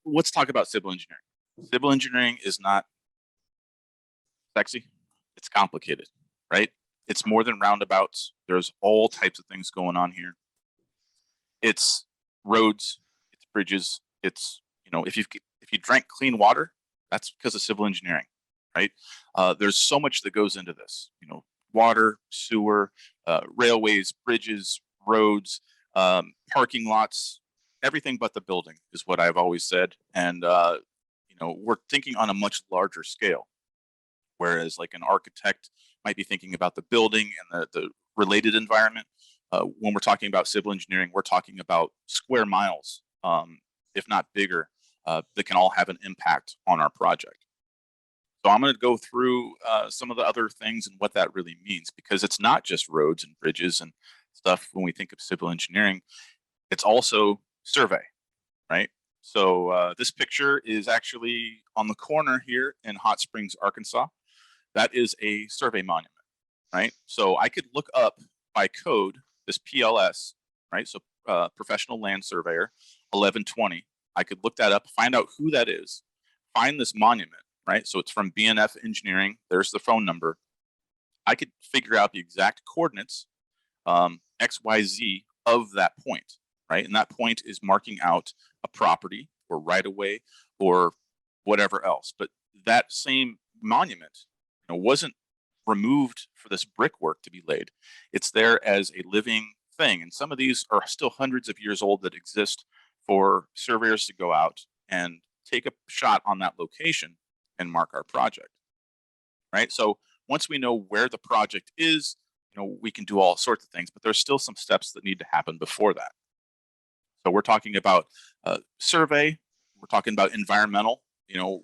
let's talk about civil engineering. Civil engineering is not sexy. It's complicated, right? It's more than roundabouts. There's all types of things going on here. It's roads, it's bridges. It's, if you drank clean water, that's because of civil engineering, right? There's so much that goes into this, water, sewer, railways, bridges, roads, parking lots, everything but the building is what I've always said. And, we're thinking on a much larger scale, whereas like an architect might be thinking about the building and the related environment. When we're talking about civil engineering, we're talking about square miles, if not bigger, that can all have an impact on our project. So I'm going to go through some of the other things and what that really means, because it's not just roads and bridges and stuff. When we think of civil engineering, it's also survey, right? So this picture is actually on the corner here in Hot Springs, Arkansas. That is a survey monument, right? So I could look up by code this PLS, right? So Professional Land Surveyor 1120. I could look that up, find out who that is, find this monument, right? So it's from BNF Engineering. There's the phone number. I could figure out the exact coordinates, XYZ of that point, right? And that point is marking out a property or right of way or whatever else. But that same monument, wasn't removed for this brickwork to be laid. It's there as a living thing. And some of these are still hundreds of years old that exist for surveyors to go out and take a shot on that location and mark our project, right? So once we know where the project is, we can do all sorts of things, but there's still some steps that need to happen before that. So we're talking about survey, we're talking about environmental, you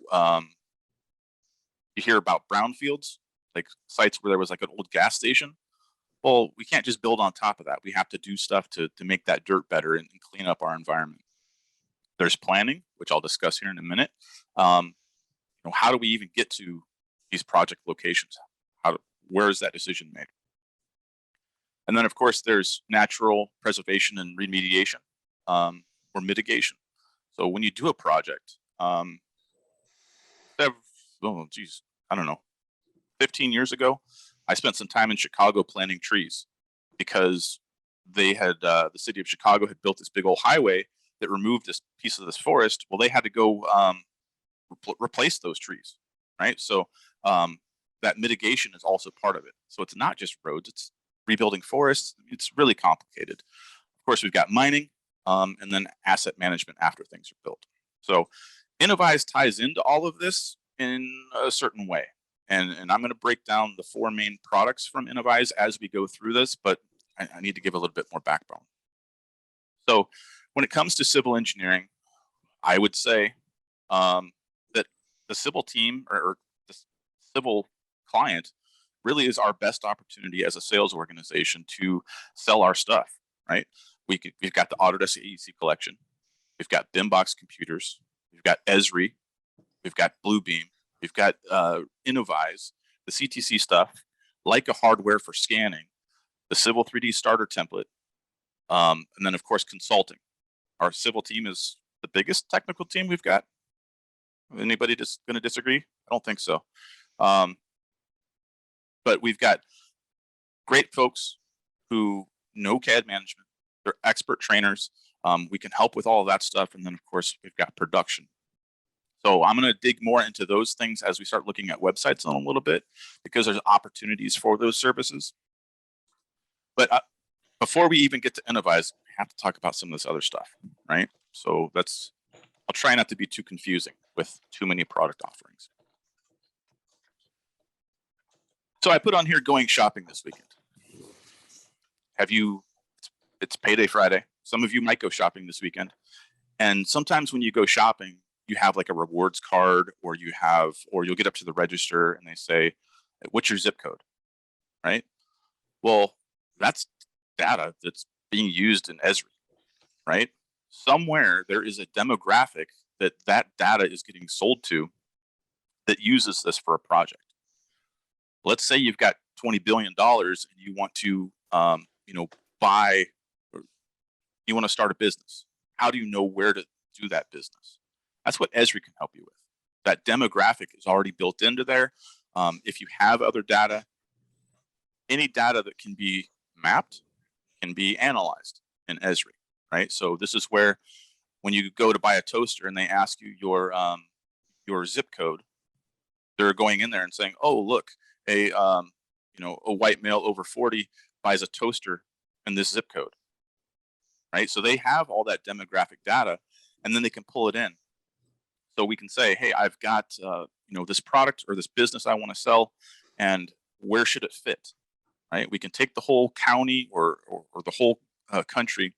hear about brownfields, like sites where there was like an old gas station. Well, we can't just build on top of that. We have to do stuff to make that dirt better and clean up our environment. There's planning, which I'll discuss here in a minute. How do we even get to these project locations? Where is that decision made? And then, of course, there's natural preservation and remediation, or mitigation. So when you do a project, I don't know, 15 years ago, I spent some time in Chicago planting trees because they had, the city of Chicago had built this big old highway that removed this piece of this forest. Well, they had to go replace those trees, right? So that mitigation is also part of it. So it's not just roads, it's rebuilding forests. It's really complicated. Of course, we've got mining, and then asset management after things are built. So Innovyze ties into all of this in a certain way. And I'm going to break down the 4 main products from Innovyze as we go through this, but I need to give a little bit more backbone. So when it comes to civil engineering, I would say that the civil team or the civil client really is our best opportunity as a sales organization to sell our stuff, right? We've got the Autodesk AEC collection. We've got BIMbox computers. We've got Esri. We've got Bluebeam. We've got Innovyze, the CTC stuff, Leica hardware for scanning, the Civil 3D starter template, and then, of course, consulting. Our civil team is the biggest technical team we've got. Anybody just going to disagree? I don't think so. But we've got great folks who know CAD management. They're expert trainers. We can help with all of that stuff. And then, of course, we've got production. So I'm going to dig more into those things as we start looking at websites in a little bit, because there's opportunities for those services. But before we even get to Innovyze, we have to talk about some of this other stuff, right? So I'll try not to be too confusing with too many product offerings. So I put on here going shopping this weekend. It's payday Friday. Some of you might go shopping this weekend. And sometimes when you go shopping, you have like a rewards card, or you'll get up to the register and they say, what's your zip code, right? Well, that's data that's being used in Esri, right? Somewhere there is a demographic that data is getting sold to that uses this for a project. Let's say you've got $20 billion and you want to, you want to start a business. How do you know where to do that business? That's what Esri can help you with. That demographic is already built into there. If you have other data, any data that can be mapped can be analyzed in Esri, right? So this is where when you go to buy a toaster and they ask you your zip code, they're going in there and saying, "Oh, look, a white male over 40 buys a toaster in this zip code," right? So they have all that demographic data, and then they can pull it in. So we can say, "Hey, I've got this product or this business I want to sell, and where should it fit?" Right? We can take the whole county or the whole country,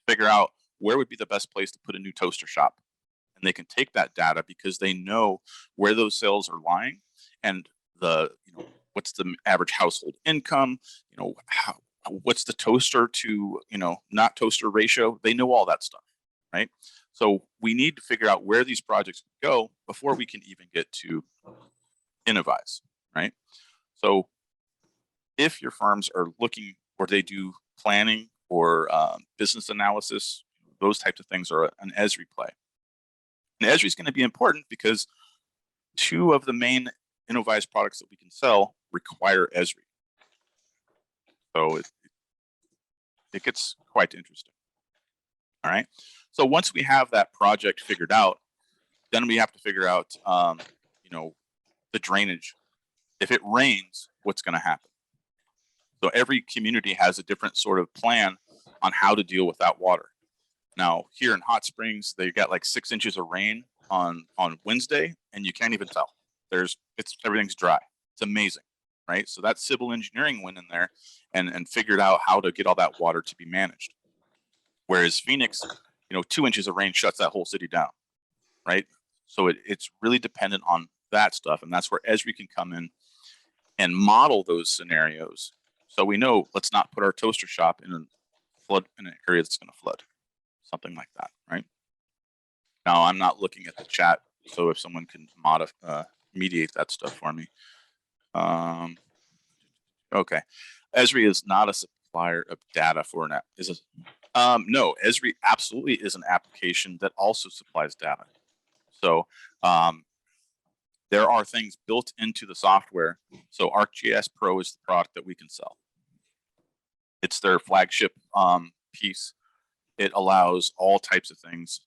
figure out where would be the best place to put a new toaster shop, and they can take that data because they know where those sales are lying and what's the average household income, what's the toaster to not toaster ratio. They know all that stuff, right? So we need to figure out where these projects go before we can even get to Innovyze, right? So if your firms are looking or they do planning or business analysis, those types of things are an Esri play. And Esri is going to be important because 2 of the main Innovyze products that we can sell require Esri. So it gets quite interesting. All right. So once we have that project figured out, then we have to figure out, the drainage. If it rains, what's going to happen? So every community has a different sort of plan on how to deal with that water. Now, here in Hot Springs, they got like 6 inches of rain on Wednesday, and you can't even tell. Everything's dry. It's amazing, right? So that civil engineering went in there and figured out how to get all that water to be managed. Whereas Phoenix, 2 inches of rain shuts that whole city down, right? So it's really dependent on that stuff, and that's where Esri can come in and model those scenarios. So we know, let's not put our toaster shop in an area that's going to flood, something like that, right? Now I'm not looking at the chat, so if someone can mediate that stuff for me. Okay, Esri is not a supplier of data for an app. No, Esri absolutely is an application that also supplies data. So there are things built into the software. So ArcGIS Pro is the product that we can sell. It's their flagship piece. It allows all types of things.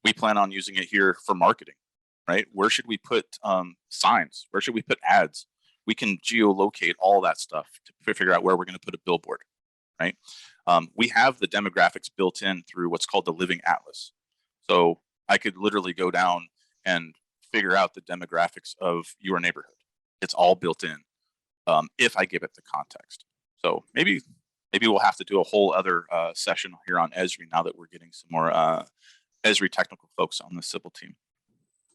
We plan on using it here for marketing, right? Where should we put signs? Where should we put ads? We can geolocate all that stuff to figure out where we're going to put a billboard, right? We have the demographics built in through what's called the Living Atlas. So I could literally go down and figure out the demographics of your neighborhood. It's all built in if I give it the context. So maybe we'll have to do a whole other session here on Esri now that we're getting some more Esri technical folks on the civil team.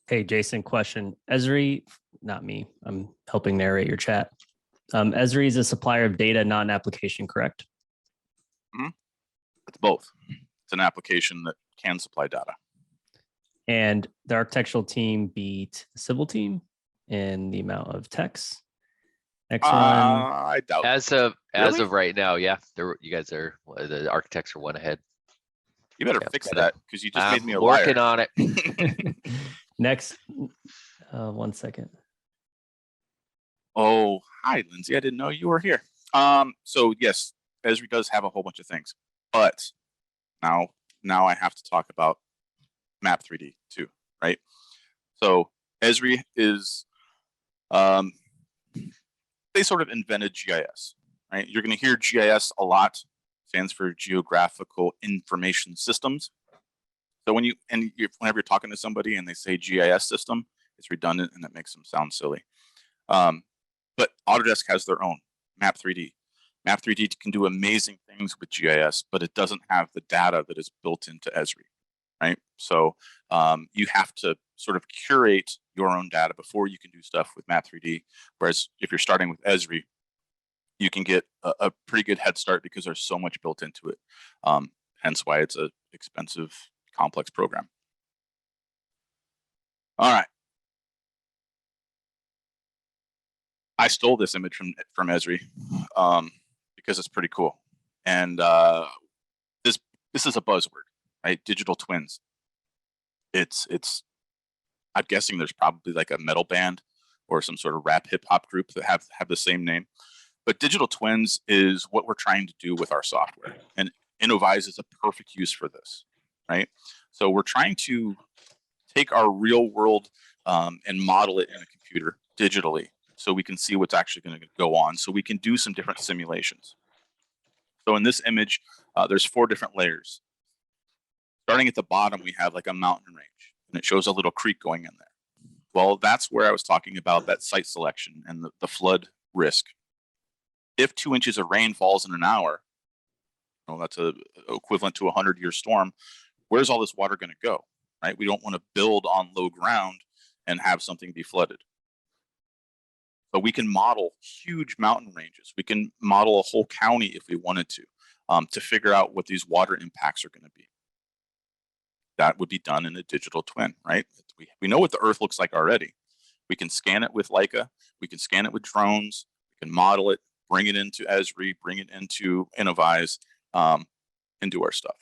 Hey, Jason, question. Esri, not me, I'm helping narrate your chat. Esri is a supplier of data, not an application, correct? Mm-hmm. It's both. It's an application that can supply data. And the architectural team beat the civil team in the amount of techs. Next one. I doubt. As of right now, yeah, you guys are the architects are 1 ahead. You better fix that because you just made me a working liar. on it. Next, 1 second. Oh, hi, Lindsay. I didn't know you were here. So yes, Esri does have a whole bunch of things, but now I have to talk about Map 3D too, right? So Esri is, they sort of invented GIS, right? You're going to hear GIS a lot. Stands for Geographical Information Systems. So whenever you're talking to somebody and they say GIS system, it's redundant and it makes them sound silly. But Autodesk has their own Map 3D. Map 3D can do amazing things with GIS, but it doesn't have the data that is built into Esri, right? So you have to sort of curate your own data before you can do stuff with Map 3D. Whereas if you're starting with Esri, you can get a pretty good head start because there's so much built into it. Hence why it's an expensive, complex program. All right. I stole this image from Esri because it's pretty cool. And this is a buzzword, right? Digital twins. I'm guessing there's probably like a metal band or some sort of rap hip hop group that have the same name. But digital twins is what we're trying to do with our software. And Innovyze is a perfect use for this, right? So we're trying to take our real world and model it in a computer digitally so we can see what's actually going to go on. So we can do some different simulations. So in this image, there's 4 different layers. Starting at the bottom, we have like a mountain range, and it shows a little creek going in there. Well, that's where I was talking about that site selection and the flood risk. If 2 inches of rain falls in an hour, well, that's equivalent to a 100-year storm. Where's all this water going to go? Right? We don't want to build on low ground and have something be flooded. But we can model huge mountain ranges. We can model a whole county if we wanted to figure out what these water impacts are going to be. That would be done in a digital twin, right? We know what the Earth looks like already. We can scan it with Leica. We can scan it with drones. We can model it, bring it into Esri, bring it into Innovyze, and do our stuff.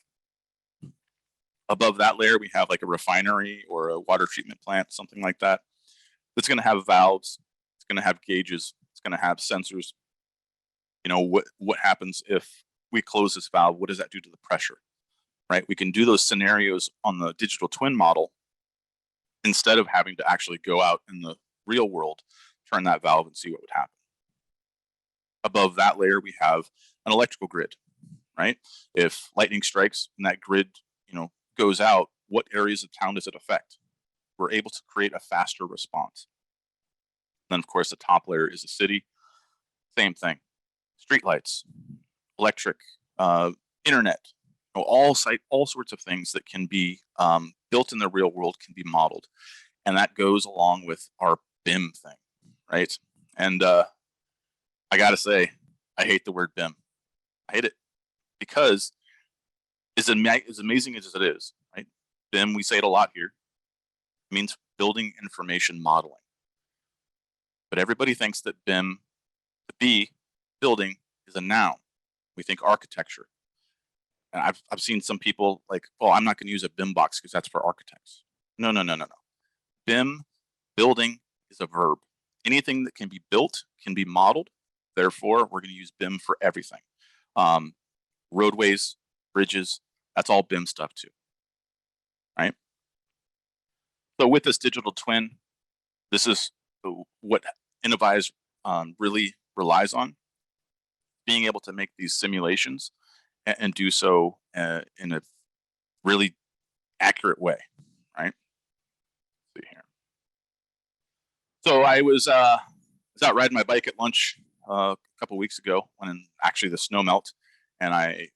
Above that layer, we have like a refinery or a water treatment plant, something like that. It's going to have valves. It's going to have gauges. It's going to have sensors. You know, what happens if we close this valve? What does that do to the pressure? Right? We can do those scenarios on the digital twin model instead of having to actually go out in the real world, turn that valve and see what would happen. Above that layer, we have an electrical grid, right? If lightning strikes and that grid, goes out, what areas of town does it affect? We're able to create a faster response. Then, of course, the top layer is the city. Same thing. Streetlights, electric, internet, all sorts of things that can be built in the real world can be modeled. And that goes along with our BIM thing, right? And I got to say, I hate the word BIM. I hate it because as amazing as it is, right? BIM, we say it a lot here, means building information modeling. But everybody thinks that BIM, the B, building, is a noun. We think architecture. And I've seen some people like, oh, I'm not going to use a BIM box because that's for architects. No. BIM, building, is a verb. Anything that can be built can be modeled. Therefore, we're going to use BIM for everything. Roadways, bridges, that's all BIM stuff too, right? So with this digital twin, this is what Innovyze really relies on, being able to make these simulations and do so in a really accurate way, right? Let's see here. So I was out riding my bike at lunch a couple weeks ago when actually the snow melt, and I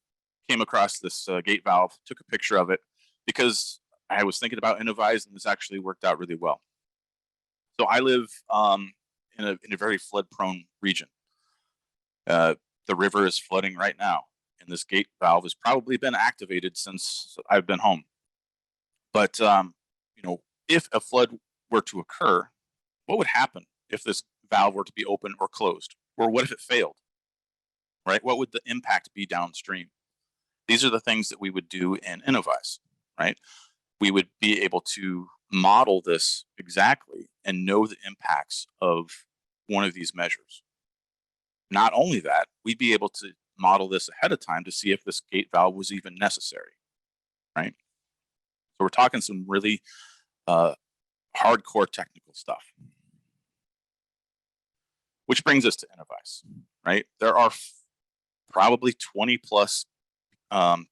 came across this gate valve, took a picture of it because I was thinking about Innovyze, and this actually worked out really well. So I live in a very flood-prone region. The river is flooding right now, and this gate valve has probably been activated since I've been home. But if a flood were to occur, what would happen if this valve were to be open or closed? Or what if it failed? Right? What would the impact be downstream? These are the things that we would do in Innovyze, right? We would be able to model this exactly and know the impacts of one of these measures. Not only that, we'd be able to model this ahead of time to see if this gate valve was even necessary, right? So we're talking some really hardcore technical stuff. Which brings us to Innovyze, right? There are probably 20 plus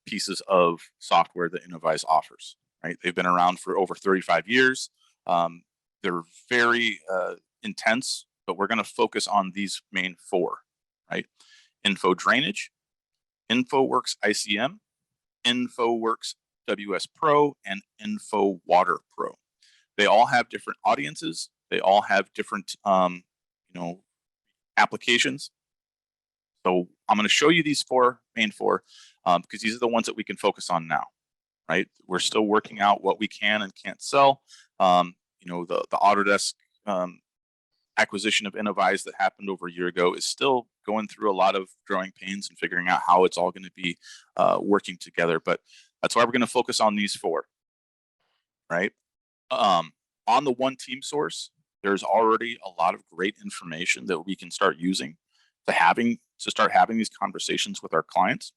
pieces of software that Innovyze offers, right? They've been around for over 35 years. They're very intense, but we're going to focus on these main 4, right? Info Drainage, InfoWorks ICM, InfoWorks WS Pro, and Info Water Pro. They all have different audiences. They all have different, applications. So I'm going to show you these main four, because these are the ones that we can focus on now, right? We're still working out what we can and can't sell. The Autodesk acquisition of Innovyze that happened over a year ago is still going through a lot of growing pains and figuring out how it's all going to be working together. But that's why we're going to focus on these 4. right? On the one team source, there's already a lot of great information that we can start using to start having these conversations with our clients.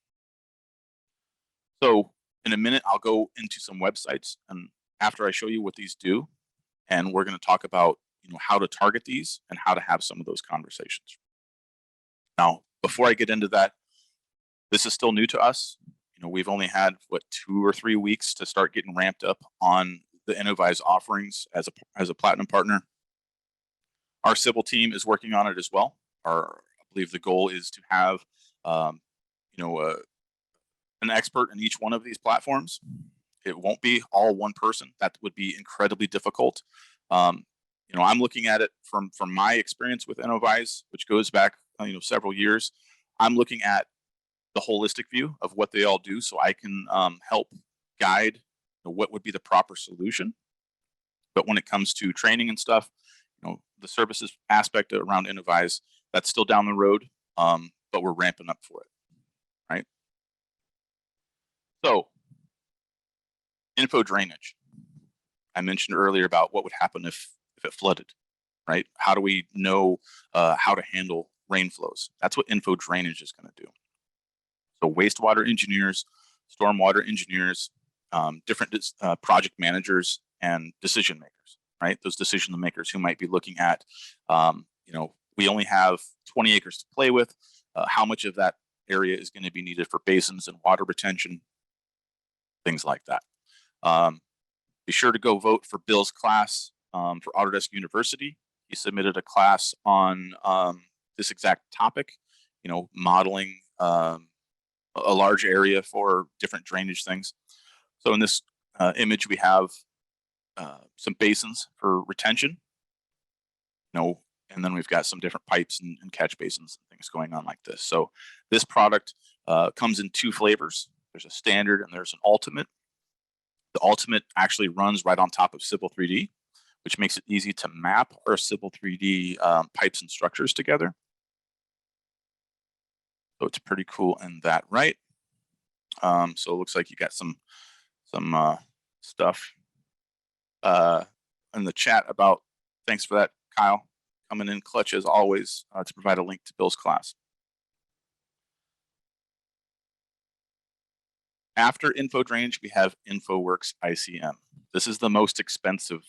So in a minute, I'll go into some websites, and after I show you what these do, and we're going to talk about how to target these and how to have some of those conversations. Now, before I get into that, this is still new to us. We've only had 2 or 3 weeks to start getting ramped up on the Innovyze offerings as a platinum partner. Our civil team is working on it as well. I believe the goal is to have an expert in each one of these platforms. It won't be all one person. That would be incredibly difficult. I'm looking at it from my experience with Innovyze, which goes back several years. I'm looking at the holistic view of what they all do, so I can help guide what would be the proper solution. But when it comes to training and stuff, the services aspect around Innovyze, that's still down the road, but we're ramping up for it, right? So, info drainage. I mentioned earlier about what would happen if it flooded, right? How do we know how to handle rain flows? That's what info drainage is going to do. So wastewater engineers, stormwater engineers, different project managers, and decision makers, right? Those decision makers who might be looking at, we only have 20 acres to play with. How much of that area is going to be needed for basins and water retention, things like that. Be sure to go vote for Bill's class for Autodesk University. He submitted a class on this exact topic, modeling a large area for different drainage things. So in this image, we have some basins for retention, and then we've got some different pipes and catch basins and things going on like this. So this product comes in 2 flavors. There's a standard and there's an ultimate. The ultimate actually runs right on top of Civil 3D, which makes it easy to map our Civil 3D pipes and structures together. So it's pretty cool in that, right? So it looks like you got some stuff in the chat about, thanks for that, Kyle, coming in clutch as always to provide a link to Bill's class. After info drainage, we have InfoWorks ICM. This is the most expensive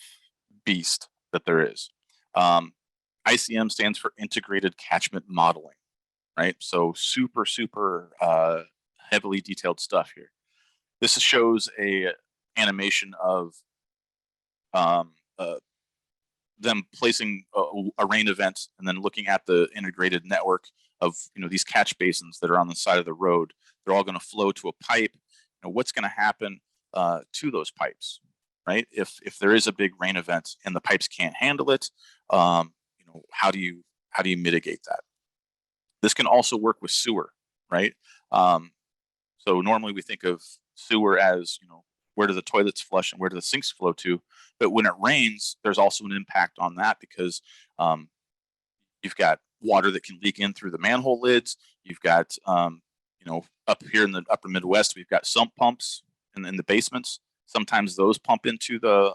beast that there is. ICM stands for Integrated Catchment Modeling, right? So super heavily detailed stuff here. This shows a animation of them placing a rain event and then looking at the integrated network of these catch basins that are on the side of the road. They're all going to flow to a pipe. What's going to happen to those pipes, right? If there is a big rain event and the pipes can't handle it, how do you mitigate that? This can also work with sewer, right? So normally we think of sewer as where do the toilets flush and where do the sinks flow to? But when it rains, there's also an impact on that because you've got water that can leak in through the manhole lids. You've got up here in the upper Midwest, we've got sump pumps in the basements. Sometimes those pump into the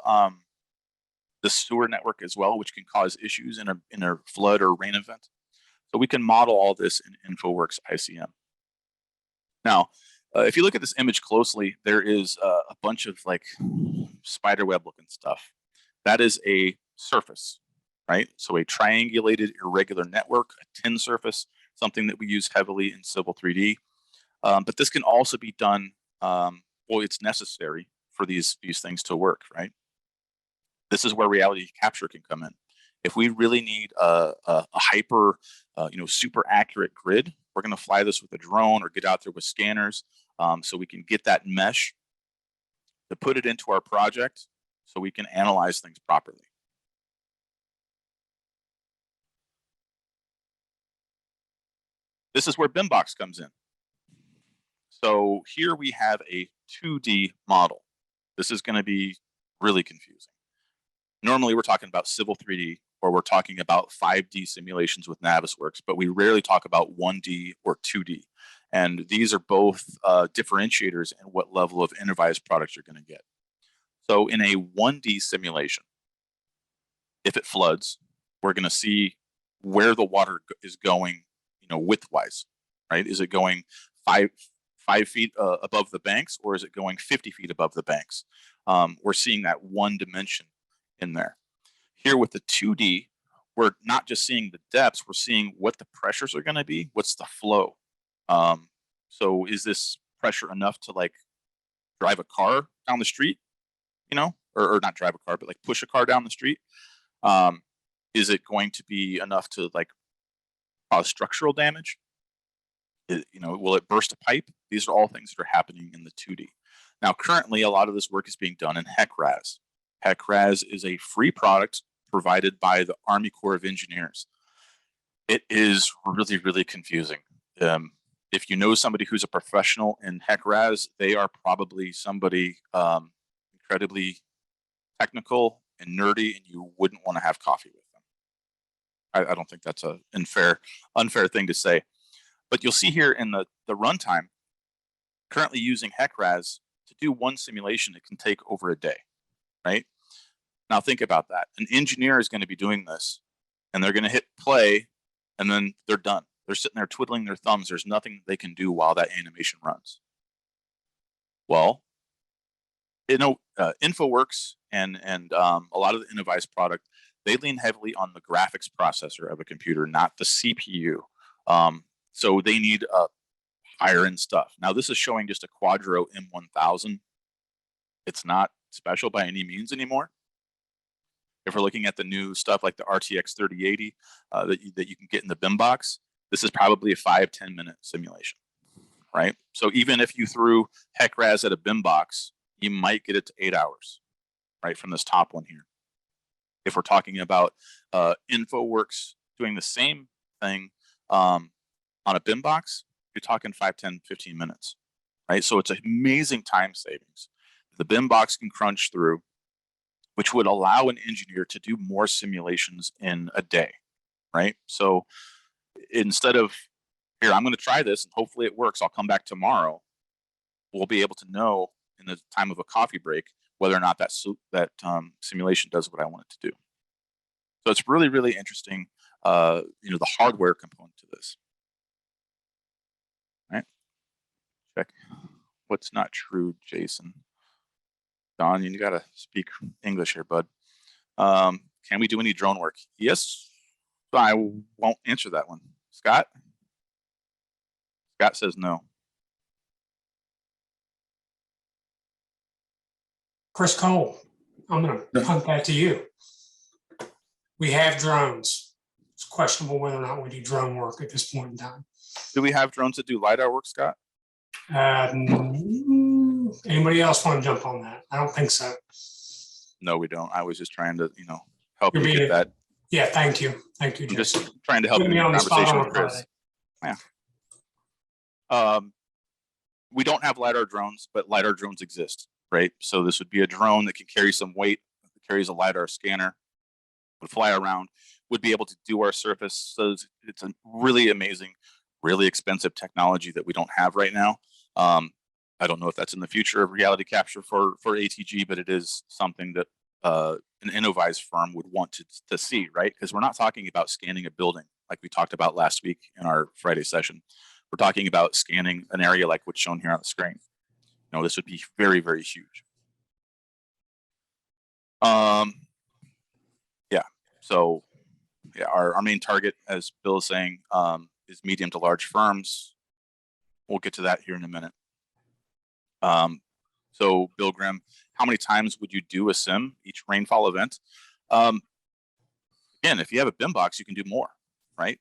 sewer network as well, which can cause issues in a flood or rain event. So we can model all this in InfoWorks ICM. Now, if you look at this image closely, there is a bunch of spiderweb looking stuff. That is a surface, right? So a triangulated irregular network, a tin surface, something that we use heavily in Civil 3D. But this can also be done, it's necessary for these things to work, right? This is where reality capture can come in. If we really need a hyper, super accurate grid, we're going to fly this with a drone or get out there with scanners so we can get that mesh to put it into our project so we can analyze things properly. This is where BIMbox comes in. So here we have a 2D model. This is going to be really confusing. Normally we're talking about Civil 3D or we're talking about 5D simulations with Navisworks, but we rarely talk about 1D or 2D. And these are both differentiators in what level of Innovyze products you're going to get. So in a 1D simulation, if it floods, we're going to see where the water is going, widthwise, right? Is it going five feet above the banks, or is it going 50 feet above the banks? We're seeing that one dimension in there. Here with the 2D, we're not just seeing the depths, we're seeing what the pressures are going to be, what's the flow. So is this pressure enough to like drive a car down the street, or not drive a car, but like push a car down the street? Is it going to be enough to like cause structural damage? Will it burst a pipe? These are all things that are happening in the 2D. Now, currently, a lot of this work is being done in HECRAS. HECRAS is a free product provided by the Army Corps of Engineers. It is really, really confusing. If you know somebody who's a professional in HECRAS, they are probably somebody incredibly technical and nerdy, and you wouldn't want to have coffee with them. I don't think that's an unfair thing to say. But you'll see here in the runtime, currently using HECRAS to do one simulation, it can take over a day, right? Now think about that. An engineer is going to be doing this, and they're going to hit play, and then they're done. They're sitting there twiddling their thumbs. There's nothing they can do while that animation runs. Well, InfoWorks and a lot of the Innovyze product, they lean heavily on the graphics processor of a computer, not the CPU. So they need higher end stuff. Now this is showing just a Quadro M1000. It's not special by any means anymore. If we're looking at the new stuff like the RTX 3080 that you can get in the BIM box, this is probably a 5-10 minute simulation, right? So even if you threw HECRAS at a BIM box, you might get it to 8 hours, right, from this top one here. If we're talking about InfoWorks doing the same thing on a BIM box, you're talking 5, 10, 15 minutes, right? So it's amazing time savings. The BIM box can crunch through, which would allow an engineer to do more simulations in a day, right? So instead of, here, I'm going to try this and hopefully it works, I'll come back tomorrow, we'll be able to know in the time of a coffee break whether or not that simulation does what I want it to do. So it's really, really interesting, the hardware component to this. Right? Check. What's not true, Jason? Don, you got to speak English here, bud. Can we do any drone work? Yes, I won't answer that one. Scott? Scott says no. Chris Cole, I'm going to punt that to you. We have drones. It's questionable whether or not we do drone work at this point in time. Do we have drones that do LiDAR work, Scott? Anybody else want to jump on that? I don't think so. No, we don't. I was just trying to, help you get that. Yeah, thank you. Thank you, I'm Jason. just trying to help you in the conversation with Chris. Yeah. We don't have LiDAR drones, but LiDAR drones exist, right? So this would be a drone that can carry some weight, that carries a LiDAR scanner, would fly around, would be able to do our surface. So it's a really amazing, really expensive technology that we don't have right now. I don't know if that's in the future of reality capture for ATG, but it is something that an Innovyze firm would want to see, right? Because we're not talking about scanning a building like we talked about last week in our Friday session. We're talking about scanning an area like what's shown here on the screen. This would be very, very huge. Yeah. So yeah, our main target, as Bill is saying, is medium to large firms. We'll get to that here in a minute. So Bill Grimm, how many times would you do a sim each rainfall event? Again, if you have a BIM box, you can do more, right?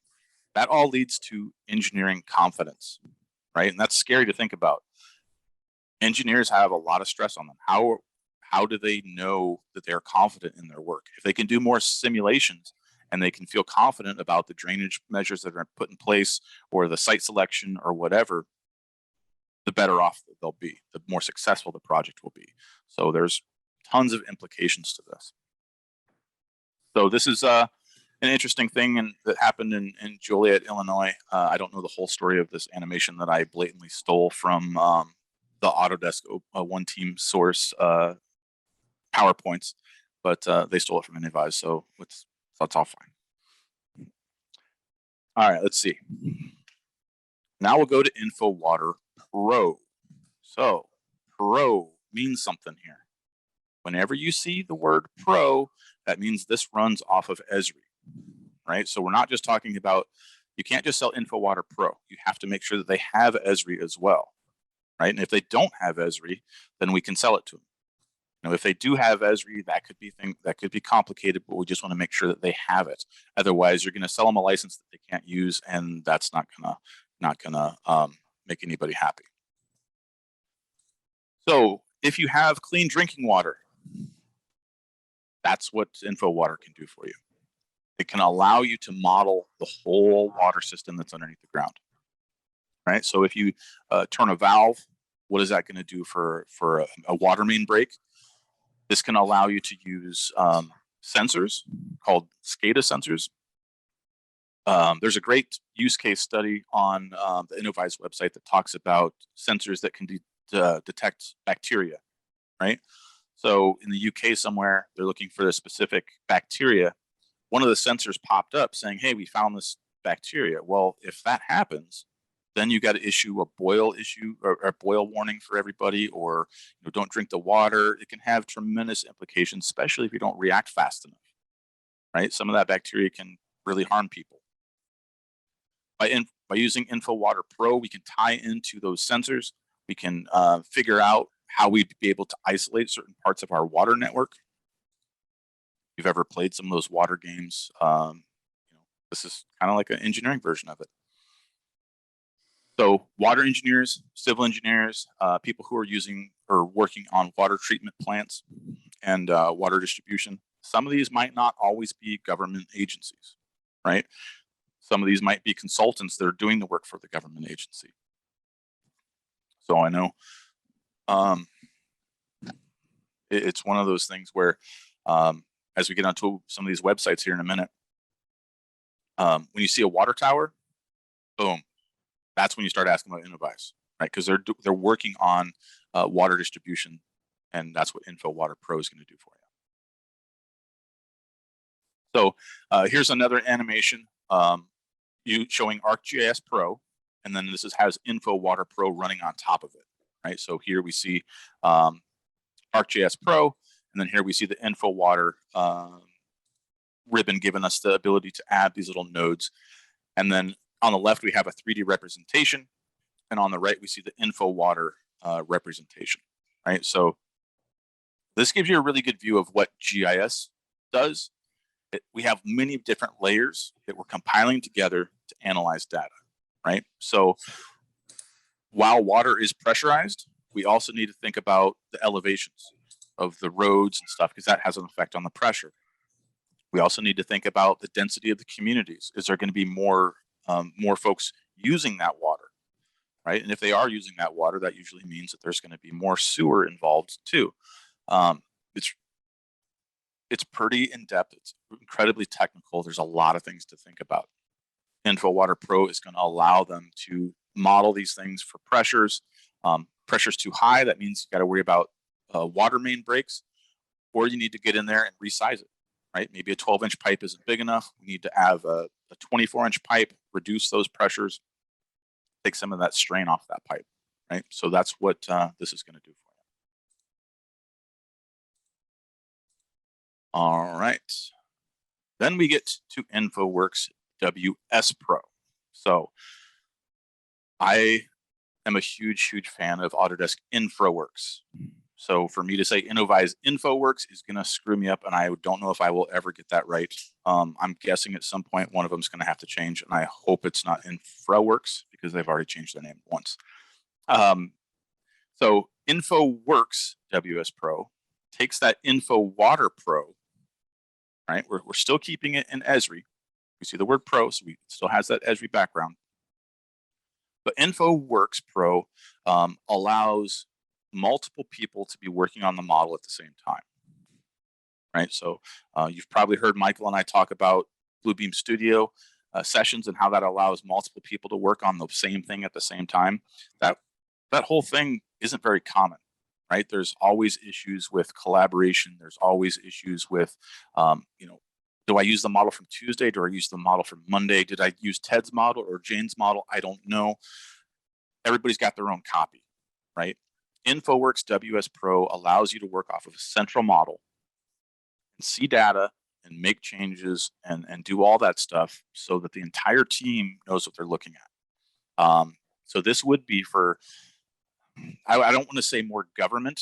That all leads to engineering confidence, right? And that's scary to think about. Engineers have a lot of stress on them. How do they know that they're confident in their work? If they can do more simulations and they can feel confident about the drainage measures that are put in place or the site selection or whatever, the better off they'll be, the more successful the project will be. So there's tons of implications to this. So this is an interesting thing that happened in Joliet, Illinois. I don't know the whole story of this animation that I blatantly stole from the Autodesk One Team source PowerPoints, but they stole it from Innovyze, so that's all fine. All right, let's see. Now we'll go to InfoWater Pro. So Pro means something here. Whenever you see the word Pro, that means this runs off of Esri, right? So we're not just talking about, you can't just sell InfoWater Pro. You have to make sure that they have Esri as well, right? And if they don't have Esri, then we can sell it to them. You know, if they do have Esri, that could be complicated, but we just want to make sure that they have it. Otherwise, you're going to sell them a license that they can't use, and that's not gonna make anybody happy. So if you have clean drinking water, that's what InfoWater can do for you. It can allow you to model the whole water system that's underneath the ground, right? So if you turn a valve, what is that going to do for a water main break? This can allow you to use sensors called SCADA sensors. There's a great use case study on the Innovyze website that talks about sensors that can detect bacteria, right? So in the UK somewhere, they're looking for a specific bacteria. One of the sensors popped up saying, hey, we found this bacteria. Well, if that happens, then you got to issue a boil issue or a boil warning for everybody, or don't drink the water. It can have tremendous implications, especially if you don't react fast enough, right? Some of that bacteria can really harm people. By using InfoWater Pro, we can tie into those sensors. We can figure out how we'd be able to isolate certain parts of our water network. If you've ever played some of those water games, this is kind of like an engineering version of it. So water engineers, civil engineers, people who are using or working on water treatment plants and water distribution, some of these might not always be government agencies, right? Some of these might be consultants that are doing the work for the government agency. So I know it's one of those things where as we get onto some of these websites here in a minute, when you see a water tower, boom, that's when you start asking about Innovyze, right? Because they're working on water distribution, and that's what InfoWater Pro is going to do for you. So here's another animation showing ArcGIS Pro, and then this has InfoWater Pro running on top of it, right? So here we see ArcGIS Pro, and then here we see the InfoWater ribbon giving us the ability to add these little nodes. And then on the left, we have a 3D representation, and on the right, we see the InfoWater representation, right? So this gives you a really good view of what GIS does. We have many different layers that we're compiling together to analyze data, right? So while water is pressurized, we also need to think about the elevations of the roads and stuff, because that has an effect on the pressure. We also need to think about the density of the communities. Is there going to be more folks using that water, right? And if they are using that water, that usually means that there's going to be more sewer involved too. It's pretty in-depth. It's incredibly technical. There's a lot of things to think about. InfoWater Pro is going to allow them to model these things for pressures. Pressure's too high, that means you got to worry about water main breaks, or you need to get in there and resize it, right? Maybe a 12-inch pipe isn't big enough. We need to have a 24-inch pipe, reduce those pressures, take some of that strain off that pipe, right? So that's what this is going to do for you. All right. Then we get to InfoWorks WS Pro. So I am a huge fan of Autodesk InfraWorks. So for me to say Innovyze InfoWorks is going to screw me up, and I don't know if I will ever get that right. I'm guessing at some point one of them is going to have to change, and I hope it's not InfraWorks because they've already changed their name once. So InfoWorks WS Pro takes that InfoWater Pro, right? We're still keeping it in Esri. We see the word Pro, so it still has that Esri background. But InfoWorks Pro allows multiple people to be working on the model at the same time, right? So you've probably heard Michael and I talk about Bluebeam Studio sessions and how that allows multiple people to work on the same thing at the same time. That whole thing isn't very common, right? There's always issues with collaboration. There's always issues with, do I use the model from Tuesday? Do I use the model from Monday? Did I use Ted's model or Jane's model? I don't know. Everybody's got their own copy, right? InfoWorks WS Pro allows you to work off of a central model and see data and make changes and do all that stuff so that the entire team knows what they're looking at. So this would be for, I don't want to say more government,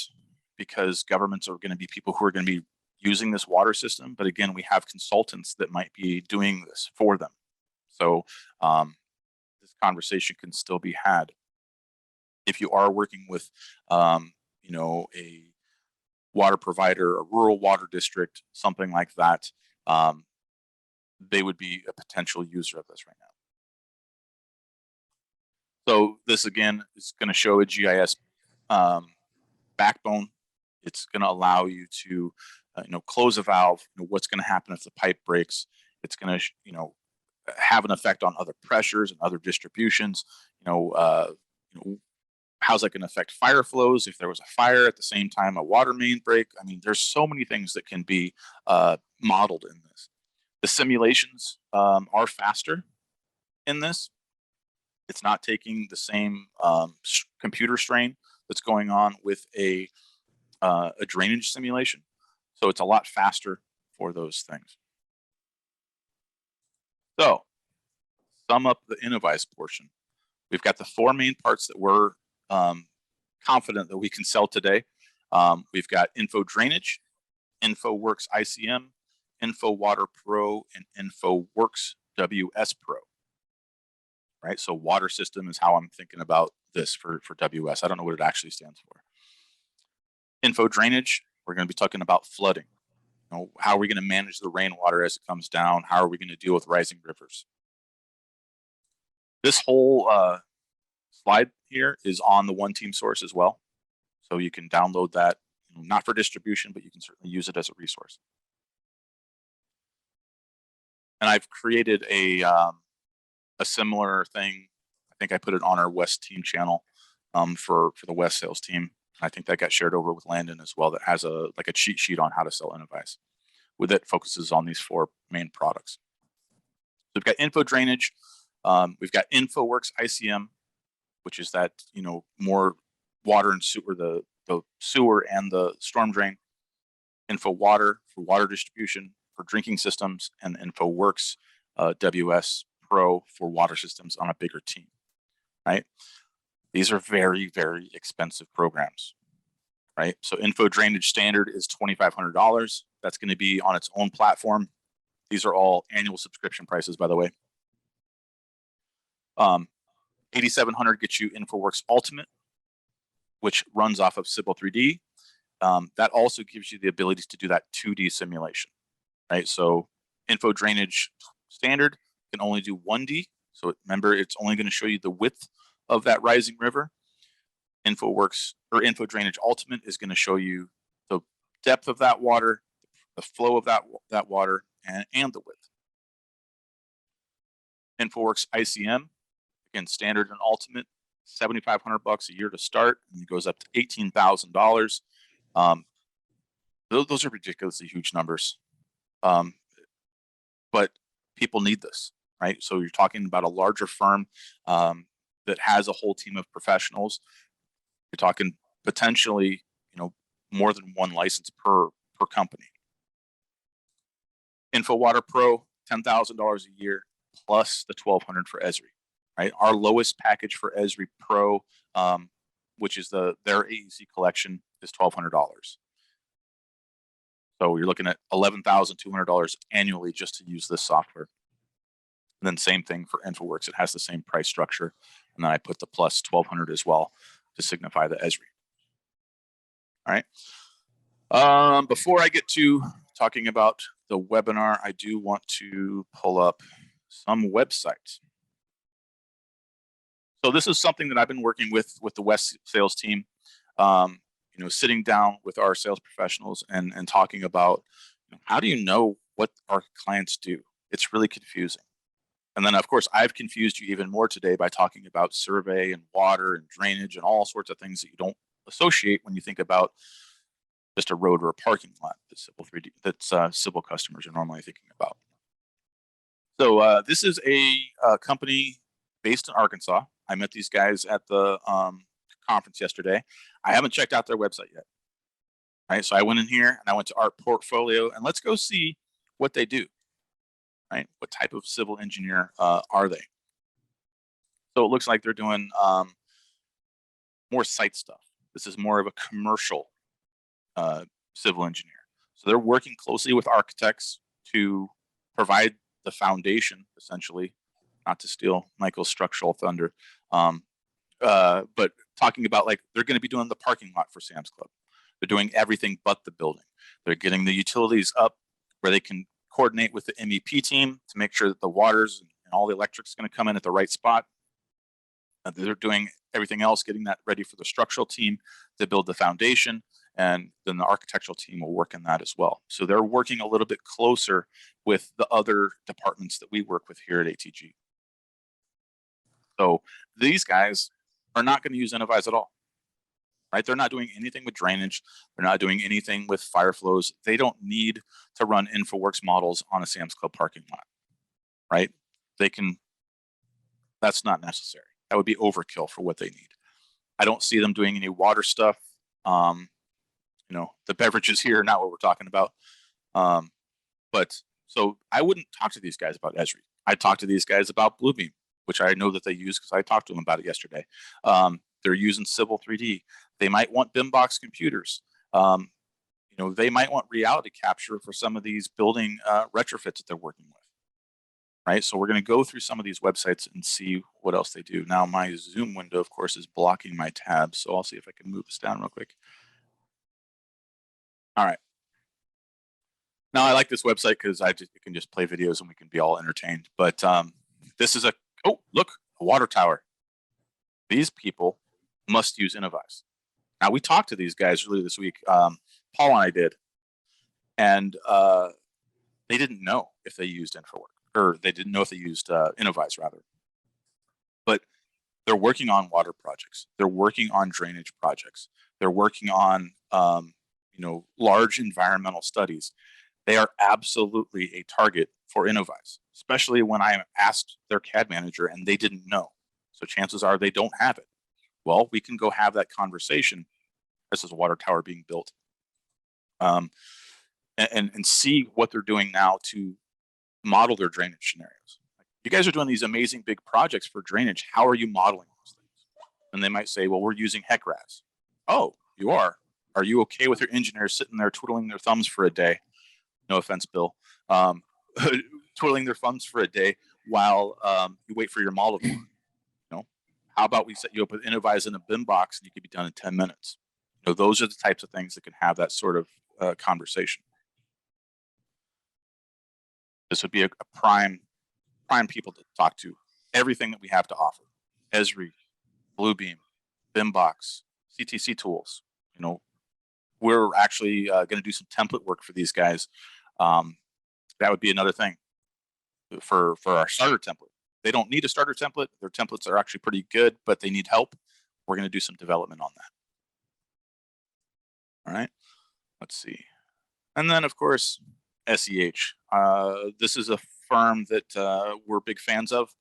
because governments are going to be people who are going to be using this water system. But again, we have consultants that might be doing this for them. So this conversation can still be had. If you are working with, a water provider, a rural water district, something like that, they would be a potential user of this right now. So this again is going to show a GIS backbone. It's going to allow you to, close a valve. What's going to happen if the pipe breaks? It's going to, have an effect on other pressures and other distributions. How's that going to affect fire flows if there was a fire at the same time a water main break? I mean, there's so many things that can be modeled in this. The simulations are faster in this. It's not taking the same computer strain that's going on with a drainage simulation. So it's a lot faster for those things. So sum up the Innovyze portion. We've got the 4 main parts that we're confident that we can sell today. We've got Info Drainage, InfoWorks ICM, Info Water Pro, and InfoWorks WS Pro. Right, so water system is how I'm thinking about this for WS. I don't know what it actually stands for. Info Drainage, we're going to be talking about flooding. How are we going to manage the rainwater as it comes down? How are we going to deal with rising rivers? This whole slide here is on the One Team source as well. So you can download that, not for distribution, but you can certainly use it as a resource. And I've created a similar thing. I think I put it on our West team channel for the West sales team. I think that got shared over with Landon as well. That has a cheat sheet on how to sell Innovyze. With it focuses on these 4 main products. So we've got Info Drainage. We've got InfoWorks ICM, which is that, more water and sewer, the sewer and the storm drain. Info Water for water distribution, for drinking systems, and InfoWorks WS Pro for water systems on a bigger team, right? These are very, very expensive programs, right? So Info Drainage Standard is $2,500. That's going to be on its own platform. These are all annual subscription prices, by the way. $8,700 gets you InfoWorks Ultimate, which runs off of Sybil 3D. That also gives you the ability to do that 2D simulation, right? So Info Drainage Standard can only do 1D. So remember, it's only going to show you the width of that rising river. InfoWorks or Info Drainage Ultimate is going to show you the depth of that water, the flow of that water, and the width. InfoWorks ICM, again, standard and ultimate, $7,500 a year to start, and it goes up to $18,000. Those are ridiculously huge numbers, but people need this, right? So you're talking about a larger firm that has a whole team of professionals. You're talking potentially, more than 1 license per company. InfoWater Pro, $10,000 a year plus the $1,200 for Esri, right? Our lowest package for Esri Pro, which is their AEC collection, is $1,200. So you're looking at $11,200 annually just to use this software. And then same thing for InfoWorks. It has the same price structure. And then I put the plus $1,200 as well to signify the Esri. All right. Before I get to talking about the webinar, I do want to pull up some websites. So this is something that I've been working with the West sales team, sitting down with our sales professionals and talking about, how do you know what our clients do? It's really confusing. And then, of course, I've confused you even more today by talking about survey and water and drainage and all sorts of things that you don't associate when you think about just a road or a parking lot that Civil 3D, that's Civil customers are normally thinking about. So this is a company based in Arkansas. I met these guys at the conference yesterday. I haven't checked out their website yet. Right, so I went in here and I went to Art Portfolio, and let's go see what they do. Right, what type of civil engineer are they? So it looks like they're doing more site stuff. This is more of a commercial civil engineer. So they're working closely with architects to provide the foundation, essentially, not to steal Michael's structural thunder, but talking about like they're going to be doing the parking lot for Sam's Club. They're doing everything but the building. They're getting the utilities up where they can coordinate with the MEP team to make sure that the waters and all the electric's going to come in at the right spot. They're doing everything else, getting that ready for the structural team to build the foundation, and then the architectural team will work in that as well. So they're working a little bit closer with the other departments that we work with here at ATG. So these guys are not going to use Innovyze at all. Right? They're not doing anything with drainage. They're not doing anything with fire flows. They don't need to run InfoWorks models on a Sam's Club parking lot, right? They can, that's not necessary. That would be overkill for what they need. I don't see them doing any water stuff. You know, the beverages here are not what we're talking about. But so I wouldn't talk to these guys about Esri. I'd talk to these guys about Bluebeam, which I know that they use because I talked to them about it yesterday. They're using Civil 3D. They might want BIMbox computers. You know, they might want reality capture for some of these building retrofits that they're working with. Right. So we're going to go through some of these websites and see what else they do. Now, my Zoom window, of course, is blocking my tabs. So I'll see if I can move this down real quick. All right. Now, I like this website because it can just play videos and we can be all entertained. But this is oh, look, a water tower. These people must use Innovyze. Now, we talked to these guys earlier this week. Paul and I did. And they didn't know if they used InfoWorks, or they didn't know if they used Innovyze, rather. But they're working on water projects. They're working on drainage projects. They're working on, you know, large environmental studies. They are absolutely a target for Innovyze, especially when I asked their CAD manager and they didn't know. So chances are they don't have it. Well, we can go have that conversation. This is a water tower being built. And see what they're doing now to model their drainage scenarios. You guys are doing these amazing big projects for drainage. How are you modeling those things? And they might say, well, we're using HECRAS. Oh, you are. Are you okay with your engineers sitting there twiddling their thumbs for a day? No offense, Bill. Twiddling their thumbs for a day while you wait for your model to run. You know, how about we set you up with Innovyze in a BIMbox and you could be done in 10 minutes? You know, those are the types of things that can have that sort of conversation. This would be a prime people to talk to. Everything that we have to offer: Esri, Bluebeam, BIMbox, CTC tools. You know, we're actually going to do some template work for these guys. That would be another thing for our starter template. They don't need a starter template. Their templates are actually pretty good, but they need help. We're going to do some development on that. All right. Let's see. And then, of course, SEH. This is a firm that we're big fans of.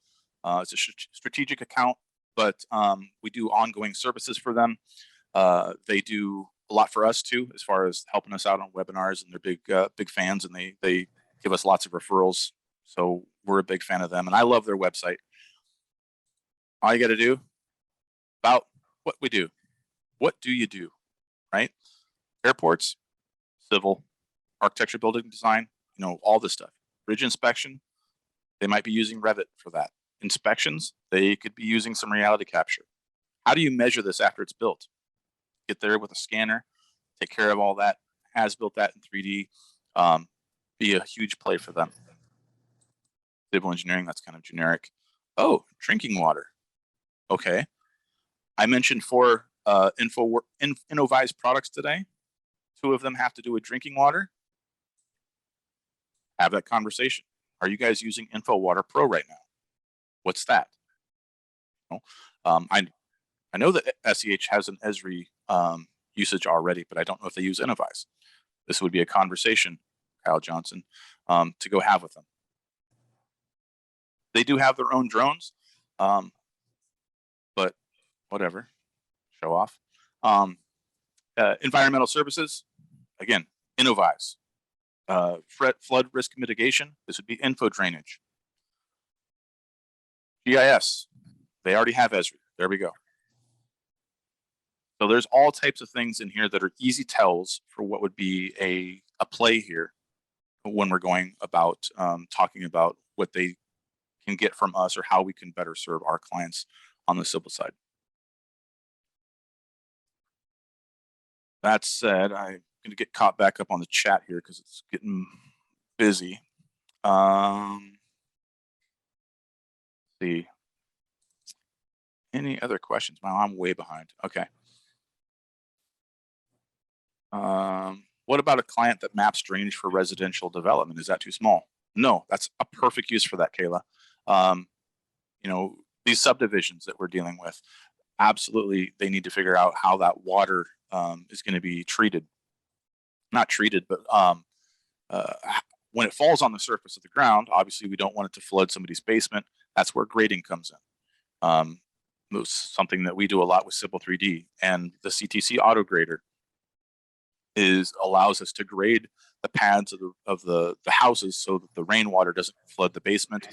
It's a strategic account, but we do ongoing services for them. They do a lot for us too, as far as helping us out on webinars, and they're big fans, and they give us lots of referrals. So we're a big fan of them, and I love their website. All you got to do about what we do. What do you do, right? Airports, civil, architecture, building design, you know, all this stuff. Bridge inspection, they might be using Revit for that. Inspections, they could be using some reality capture. How do you measure this after it's built? Get there with a scanner, take care of all that, has built that in 3D, be a huge play for them. Civil engineering, that's kind of generic. Oh, drinking water. Okay. I mentioned 4 Innovyze products today. 2 of them have to do with drinking water. Have that conversation. Are you guys using InfoWater Pro right now? What's that? I know that SEH has an Esri usage already, but I don't know if they use Innovyze. This would be a conversation, Kyle Johnson, to go have with them. They do have their own drones, but whatever, show off. Environmental services, again, Innovyze. Flood risk mitigation, this would be info drainage. GIS, they already have Esri. There we go. So there's all types of things in here that are easy tells for what would be a play here when we're going about talking about what they can get from us or how we can better serve our clients on the civil side. That said, I'm going to get caught back up on the chat here because it's getting busy. See. Any other questions? Wow, I'm way behind. Okay. What about a client that maps drainage for residential development? Is that too small? No, that's a perfect use for that, Kayla. You know, these subdivisions that we're dealing with, absolutely, they need to figure out how that water is going to be treated. Not treated, but when it falls on the surface of the ground, obviously we don't want it to flood somebody's basement. That's where grading comes in. Something that we do a lot with Civil 3D, and the CTC auto grader allows us to grade the pads of the houses so that the rainwater doesn't flood the basement.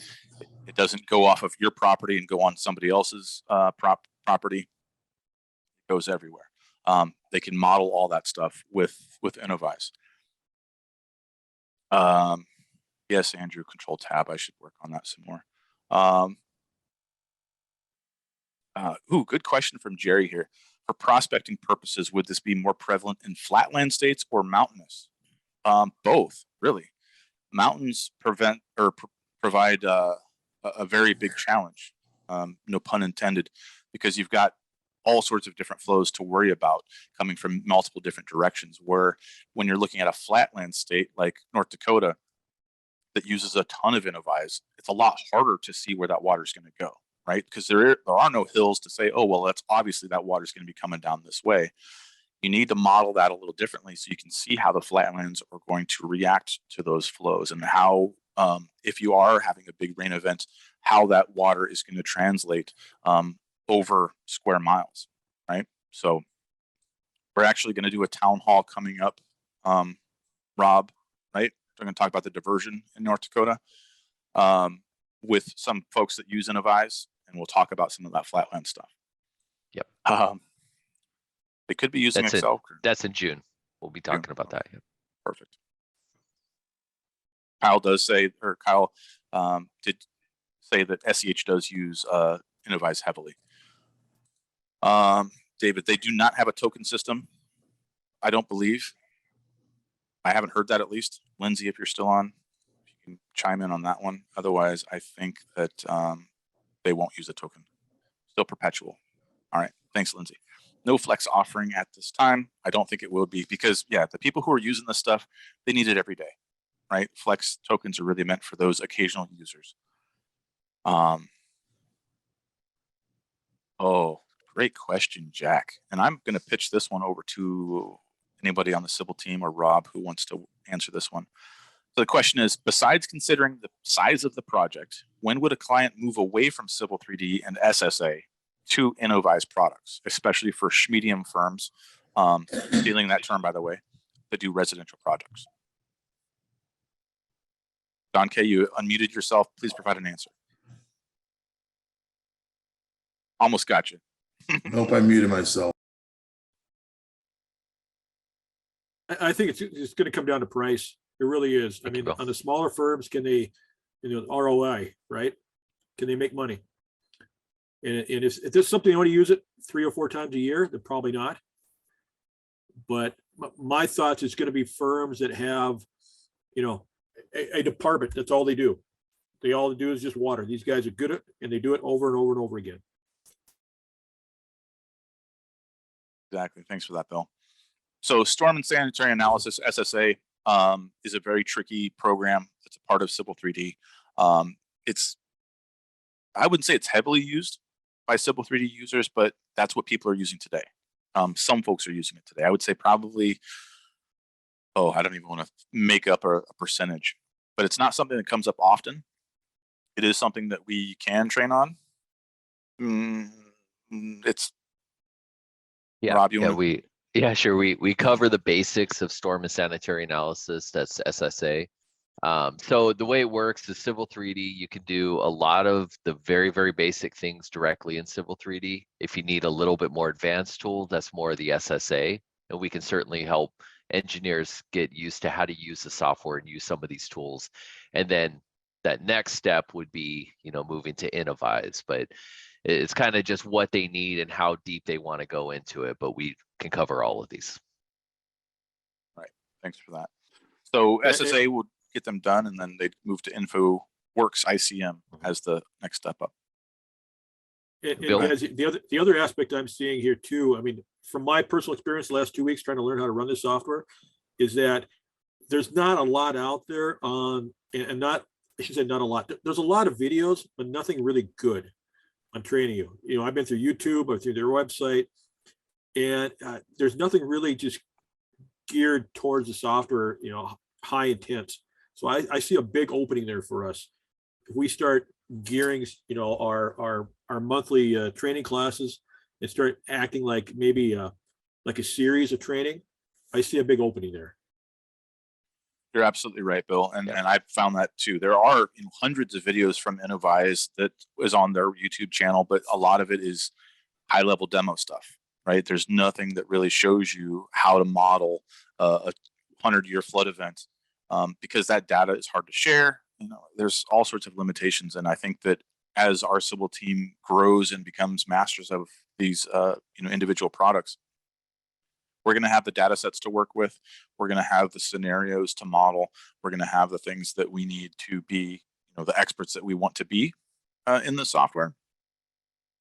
It doesn't go off of your property and go on somebody else's property. It goes everywhere. They can model all that stuff with Innovyze. Yes, Andrew, Control Tab. I should work on that some more. Good question from Jerry here. For prospecting purposes, would this be more prevalent in flatland states or mountainous? Both, really. Mountains provide a very big challenge, no pun intended, because you've got all sorts of different flows to worry about coming from multiple different directions, where when you're looking at a flatland state like North Dakota that uses a ton of Innovyze, it's a lot harder to see where that water is going to go, right? Because there are no hills to say, oh, well, that's obviously that water is going to be coming down this way. You need to model that a little differently so you can see how the flatlands are going to react to those flows, and how, if you are having a big rain event, how that water is going to translate over square miles, right? So we're actually going to do a town hall coming up, Rob, right? We're going to talk about the diversion in North Dakota with some folks that use Innovyze, and we'll talk about some of that flatland stuff. Yep. They could be using Excel. That's in June. We'll be talking about that. Yep. Perfect. Kyle did say that SEH does use Innovyze heavily. David, they do not have a token system. I don't believe. I haven't heard that, at least. Lindsay, if you're still on, you can chime in on that one. Otherwise, I think that they won't use a token. Still perpetual. All right. Thanks, Lindsay. No flex offering at this time. I don't think it will be, because, yeah, the people who are using this stuff, they need it every day, right? Flex tokens are really meant for those occasional users. Oh, great question, Jack. And I'm going to pitch this one over to anybody on the civil team or Rob who wants to answer this one. So the question is, besides considering the size of the project, when would a client move away from Civil 3D and SSA to Innovyze products, especially for medium firms, stealing that term, by the way, that do residential projects? Don K., you unmuted yourself. Please provide an answer. Almost got you. Nope, I muted myself. I think it's going to come down to price. It really is. I mean, on the smaller firms, can they, ROI, right? Can they make money? And if this is something you want to use it 3 or 4 times a year, then probably not. But my thoughts, it's going to be firms that have, a department. That's all they do. They all do is just water. These guys are good at it, and they do it over and over and over again. Exactly. Thanks for that, Bill. So storm and sanitary analysis, SSA, is a very tricky program. It's a part of Civil 3D. I wouldn't say it's heavily used by Civil 3D users, but that's what people are using today, Some folks are using it today. I would say probably, I don't even want to make up a percentage, but it's not something that comes up often. It is something that we can train on. It's Yeah, Rob, you yeah, want sure. We cover the basics of storm and sanitary analysis. That's SSA. So the way it works is Civil 3D, you can do a lot of the very, very basic things directly in Civil 3D. If you need a little bit more advanced tools, that's more the SSA. And we can certainly help engineers get used to how to use the software and use some of these tools. And then that next step would be, moving to Innovyze. But it's kind of just what they need and how deep they want to go into it. But we can cover all of these. Right. Thanks for that. So SSA would get them done, and then they'd move to InfoWorks ICM as the next step up. And guys, the other aspect I'm seeing here too, I mean, from my personal experience the last 2 weeks trying to learn how to run this software, is that there's not a lot out there on, and not, I should say not a lot. There's a lot of videos, but nothing really good on training you. I've been through YouTube or through their website, and there's nothing really just geared towards the software, high intense. So I see a big opening there for us. If we start gearing, our monthly training classes and start acting like maybe like a series of training, I see a big opening there. You're absolutely right, Bill. And I found that too. There are hundreds of videos from Innovyze that is on their YouTube channel, but a lot of it is high level demo stuff, right? There's nothing that really shows you how to model a 100-year flood event because that data is hard to share. There's all sorts of limitations. And I think that as our civil team grows and becomes masters of these, individual products, we're going to have the data sets to work with. We're going to have the scenarios to model. We're going to have the things that we need to be, the experts that we want to be in the software,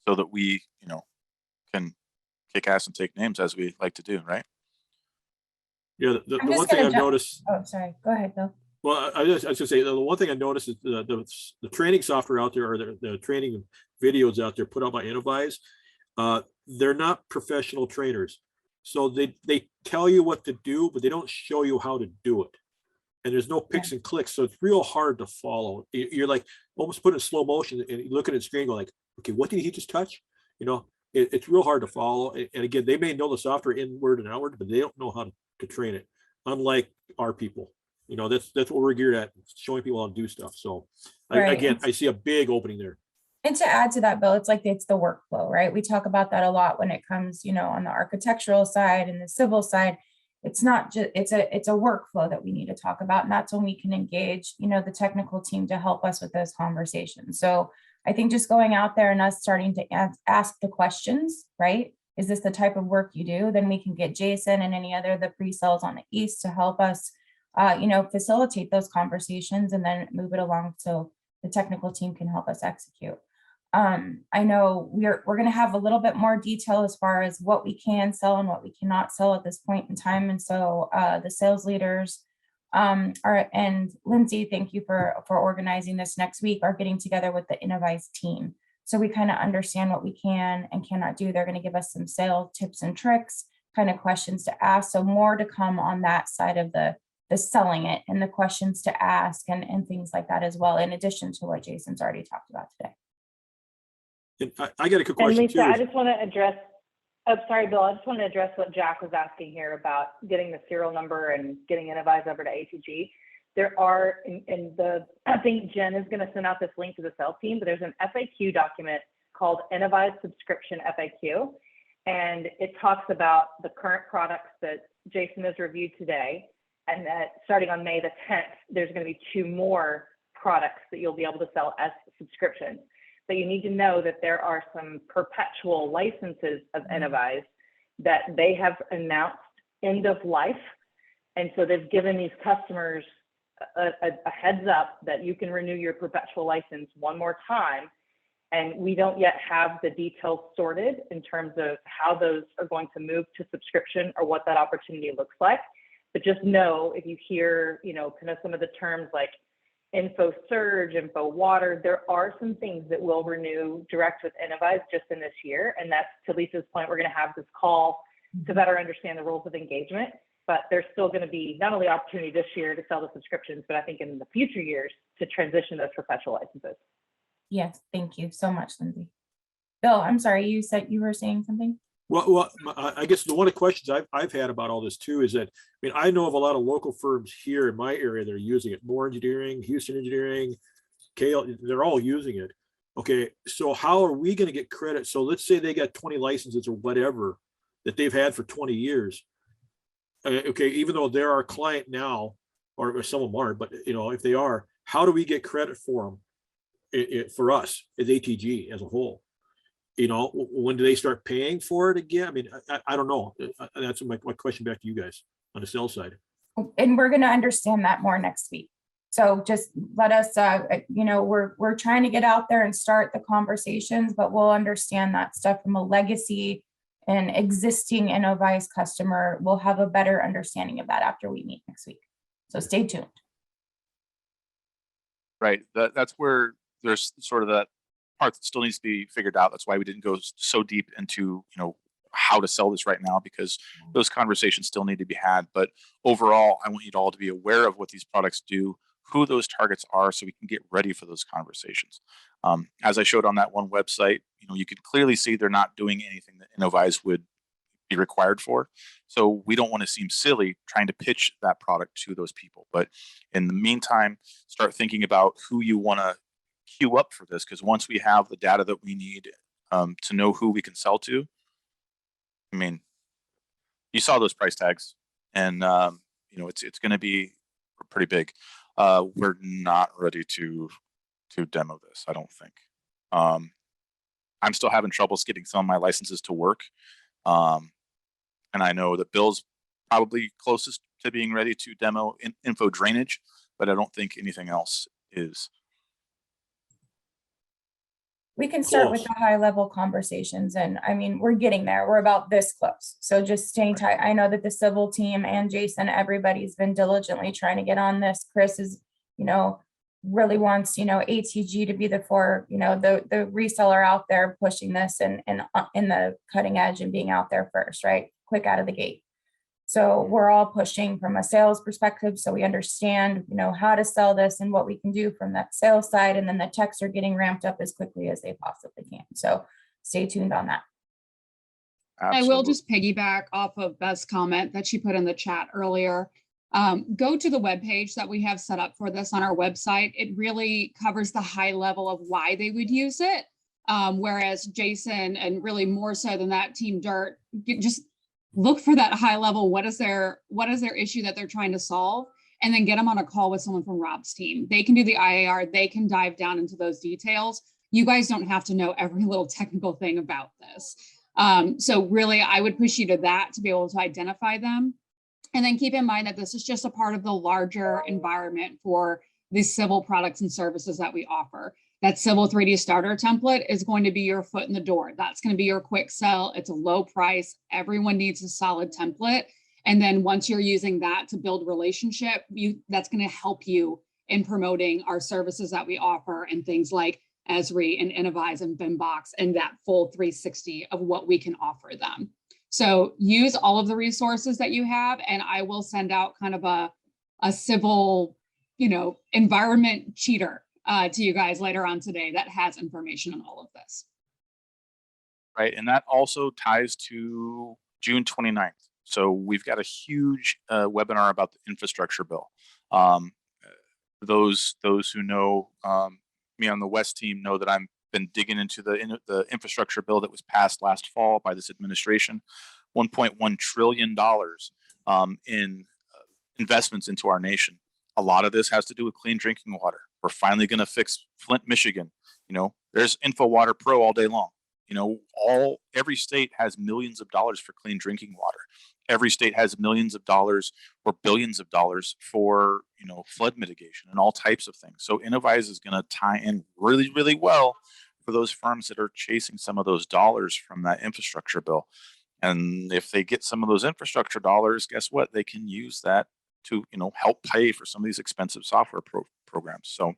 so that we, can kick ass and take names as we like to do, right? Yeah, the one thing I've noticed. Oh, sorry. Go ahead, Bill. Well, I was going to say the one thing I noticed is the training software out there, or the training videos out there put out by Innovyze, they're not professional trainers. So they tell you what to do, but they don't show you how to do it. And there's no picks and clicks. So it's real hard to follow. You're like almost put in slow motion and looking at the screen, go like, okay, what did he just touch? It's real hard to follow. And again, they may know the software inward and outward, but they don't know how to train it. Unlike our people, that's what we're geared at, showing people how to do stuff. So again, I see a big opening there. And to add to that, Bill, it's the workflow, right? We talk about that a lot when it comes, on the architectural side and the civil side. It's not just, it's a workflow that we need to talk about. And that's when we can engage, the technical team to help us with those conversations. So I think just going out there and us starting to ask the questions, right? Is this the type of work you do? Then we can get Jason and any other of the pre-sales on the East to help us, facilitate those conversations and then move it along so the technical team can help us execute. I know we're going to have a little bit more detail as far as what we can sell and what we cannot sell at this point in time. And so the sales leaders and Lindsay, thank you for organizing this next week, are getting together with the Innovyze team. So we kind of understand what we can and cannot do. They're going to give us some sales tips and tricks, kind of questions to ask. So more to come on that side of the selling it and the questions to ask and things like that as well, in addition to what Jason's already talked about today. And I got a quick question Lisa, too. I just want to address, sorry, Bill, I just want to address what Jack was asking here about getting the serial number and getting Innovyze over to ATG. There are, I think Jen is going to send out this link to the sales team, but there's an FAQ document called Innovyze Subscription FAQ. And it talks about the current products that Jason has reviewed today. And that starting on May the 10th, there's going to be 2 more products that you'll be able to sell as subscriptions. But you need to know that there are some perpetual licenses of Innovyze that they have announced end of life. And so they've given these customers a heads up that you can renew your perpetual license one more time. And we don't yet have the details sorted in terms of how those are going to move to subscription or what that opportunity looks like. But just know, if you hear, kind of some of the terms like info surge, info water, there are some things that will renew direct with Innovyze just in this year. And that's, to Lisa's point, we're going to have this call to better understand the rules of engagement. But there's still going to be not only opportunity this year to sell the subscriptions, but I think in the future years to transition those perpetual licenses. Yes, thank you so much, Lindsay. Bill, I'm sorry, you said you were saying something? Well, I guess one of the questions I've had about all this too is that, I mean, I know of a lot of local firms here in my area that are using it. Moore Engineering, Houston Engineering, Kale, they're all using it. Okay, so how are we going to get credit? So let's say they got 20 licenses or whatever that they've had for 20 years. Okay, even though they're our client now, or some of them aren't, but you know, if they are, how do we get credit for them? For us as ATG as a whole, you know, when do they start paying for it again? I mean, I don't know. That's my question back to you guys on the sales side. And we're going to understand that more next week. So just let us, you know, we're trying to get out there and start the conversations, but we'll understand that stuff from a legacy and existing Innovyze customer. We'll have a better understanding of that after we meet next week. So stay tuned. Right. That's where there's sort of that part that still needs to be figured out. That's why we didn't go so deep into, you know, how to sell this right now, because those conversations still need to be had. But overall, I want you all to be aware of what these products do, who those targets are, so we can get ready for those conversations. As I showed on that one website, you know, you can clearly see they're not doing anything that Innovyze would be required for. So we don't want to seem silly trying to pitch that product to those people. But in the meantime, start thinking about who you want to queue up for this, because once we have the data that we need to know who we can sell to, I mean, you saw those price tags, and you know, it's going to be pretty big. We're not ready to demo this, I don't think. I'm still having troubles getting some of my licenses to work. And I know that Bill's probably closest to being ready to demo info drainage, but I don't think anything else is. We can start with the high level conversations, and I mean, we're getting there. We're about this close. So just staying tight. I know that the civil team and Jason, everybody's been diligently trying to get on this. Chris is, you know, really wants, you know, ATG to be the reseller out there pushing this and in the cutting edge and being out there first, right? Quick out of the gate. So we're all pushing from a sales perspective, so we understand, you know, how to sell this and what we can do from that sales side, and then the techs are getting ramped up as quickly as they possibly can. So stay tuned on that. Absolutely. I will just piggyback off of Beth's comment that she put in the chat earlier. Go to the webpage that we have set up for this on our website. It really covers the high level of why they would use it. Whereas Jason, and really more so than that, Team Dirt, just look for that high level. What is their issue that they're trying to solve? And then get them on a call with someone from Rob's team. They can do the IAR. They can dive down into those details. You guys don't have to know every little technical thing about this. So really, I would push you to that to be able to identify them. And then keep in mind that this is just a part of the larger environment for the civil products and services that we offer. That Civil 3D starter template is going to be your foot in the door. That's going to be your quick sell. It's a low price. Everyone needs a solid template. And then once you're using that to build relationship, that's going to help you in promoting our services that we offer and things like Esri and Innovyze and BIMbox and that full 360 of what we can offer them. So use all of the resources that you have, and I will send out kind of a civil, you know, environment cheater to you guys later on today that has information on all of this. Right, and that also ties to June 29th. So we've got a huge webinar about the infrastructure bill. Those who know me on the West team know that I've been digging into the infrastructure bill that was passed last fall by this administration. $1.1 trillion in investments into our nation. A lot of this has to do with clean drinking water. We're finally going to fix Flint, Michigan. You know, there's InfoWater Pro all day long. You know, every state has millions of dollars for clean drinking water. Every state has millions of dollars or billions of dollars for, you know, flood mitigation and all types of things. So Innovyze is going to tie in really, really well for those firms that are chasing some of those dollars from that infrastructure bill. And if they get some of those infrastructure dollars, guess what? They can use that to, you know, help pay for some of these expensive software programs. So